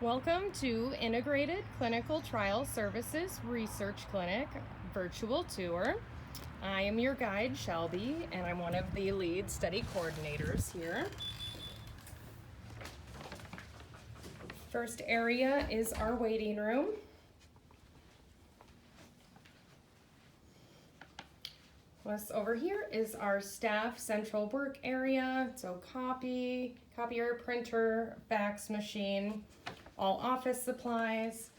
Welcome to Integrated Clinical Trial Services Research Clinic virtual tour. I am your guide, Shelby, and I'm one of the lead study coordinators here. First area is our waiting room. What's over here is our staff central work area. So copier, printer, fax machine, all office supplies.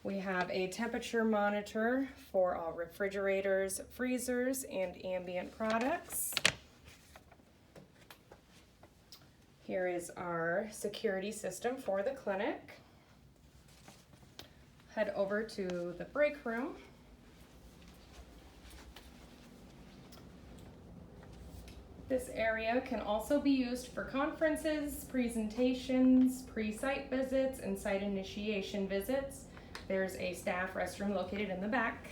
We have a temperature monitor for all refrigerators, freezers, and ambient products. Here is our security system for the clinic. Head over to the break room. This area can also be used for conferences, presentations, pre-site visits, and site initiation visits. There's a staff restroom located in the back.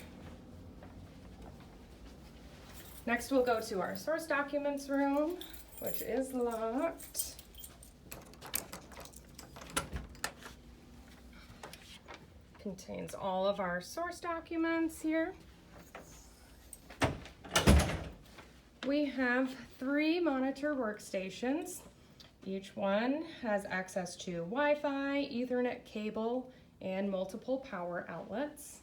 Next, we'll go to our source documents room, which is locked. Contains all of our source documents here. We have 3 monitor workstations. Each one has access to Wi-Fi, Ethernet cable, and multiple power outlets.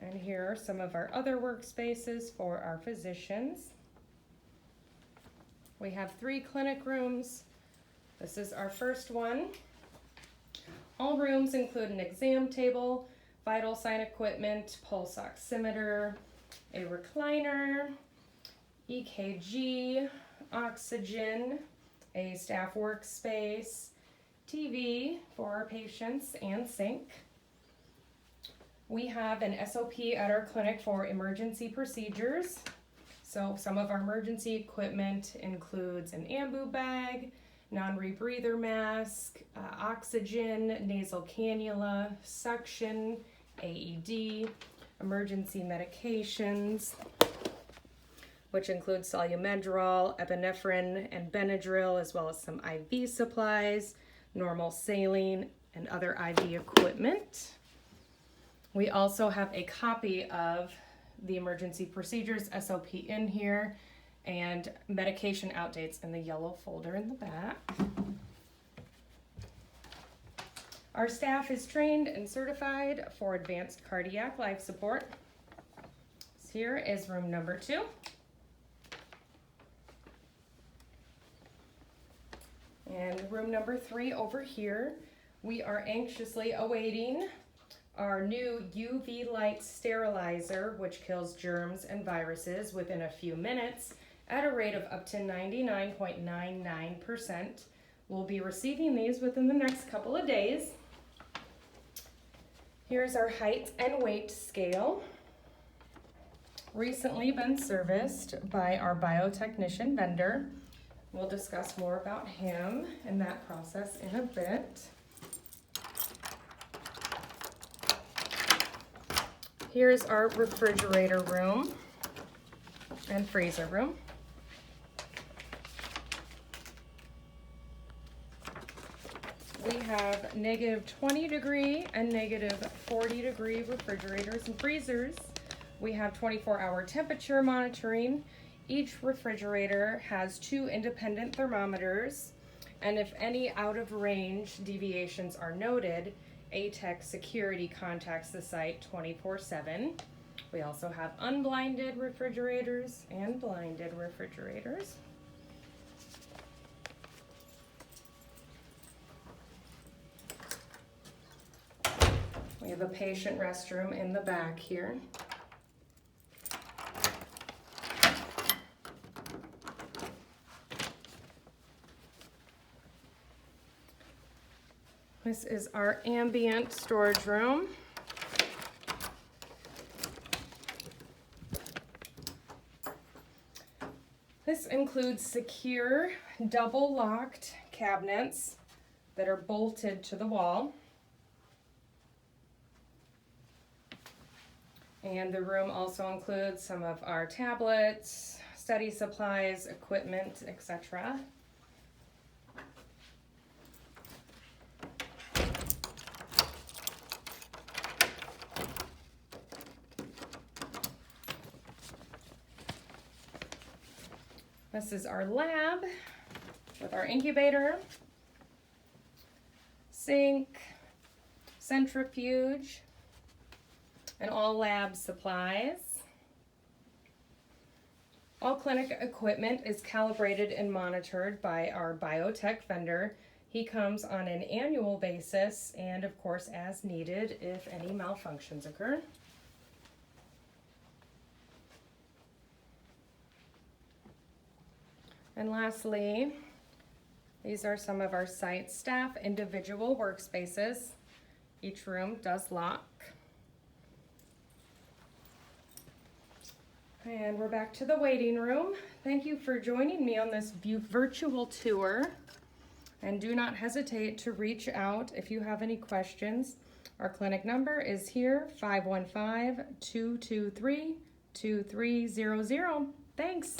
And here are some of our other workspaces for our physicians. We have 3 clinic rooms. This is our first one. All rooms include an exam table, vital sign equipment, pulse oximeter, a recliner, EKG, oxygen, a staff workspace, TV for our patients, and sink. We have an SOP at our clinic for emergency procedures. So some of our emergency equipment includes an ambu bag, non-rebreather mask, oxygen, nasal cannula, suction, AED, emergency medications, which includes Solumedrol, epinephrine, and Benadryl, as well as some IV supplies, normal saline, and other IV equipment. We also have a copy of the emergency procedures SOP in here and medication outdates in the yellow folder in the back. Our staff is trained and certified for advanced cardiac life support. Here is room number 2. And room number 3 over here, we are anxiously awaiting our new UV light sterilizer, which kills germs and viruses within a few minutes at a rate of up to 99.99%. We'll be receiving these within the next couple of days. Here's our height and weight scale. Recently been serviced by our biotechnician vendor. We'll discuss more about him and that process in a bit. Here's our refrigerator room and freezer room. We have -20 degree and -40 degree refrigerators and freezers. We have 24-hour temperature monitoring. Each refrigerator has 2 independent thermometers, and if any out of range deviations are noted, ATEC security contacts the site 24/7. We also have unblinded refrigerators and blinded refrigerators. We have a patient restroom in the back here. This is our ambient storage room. This includes secure, double-locked cabinets that are bolted to the wall. And the room also includes some of our tablets, study supplies, equipment, etc. This is our lab with our incubator, sink, centrifuge, and all lab supplies. All clinic equipment is calibrated and monitored by our biotech vendor. He comes on an annual basis and, of course, as needed if any malfunctions occur. And lastly, these are some of our site staff individual workspaces. Each room does lock. And we're back to the waiting room. Thank you for joining me on this virtual tour. And do not hesitate to reach out if you have any questions. Our clinic number is here, 515-223-2300. Thanks.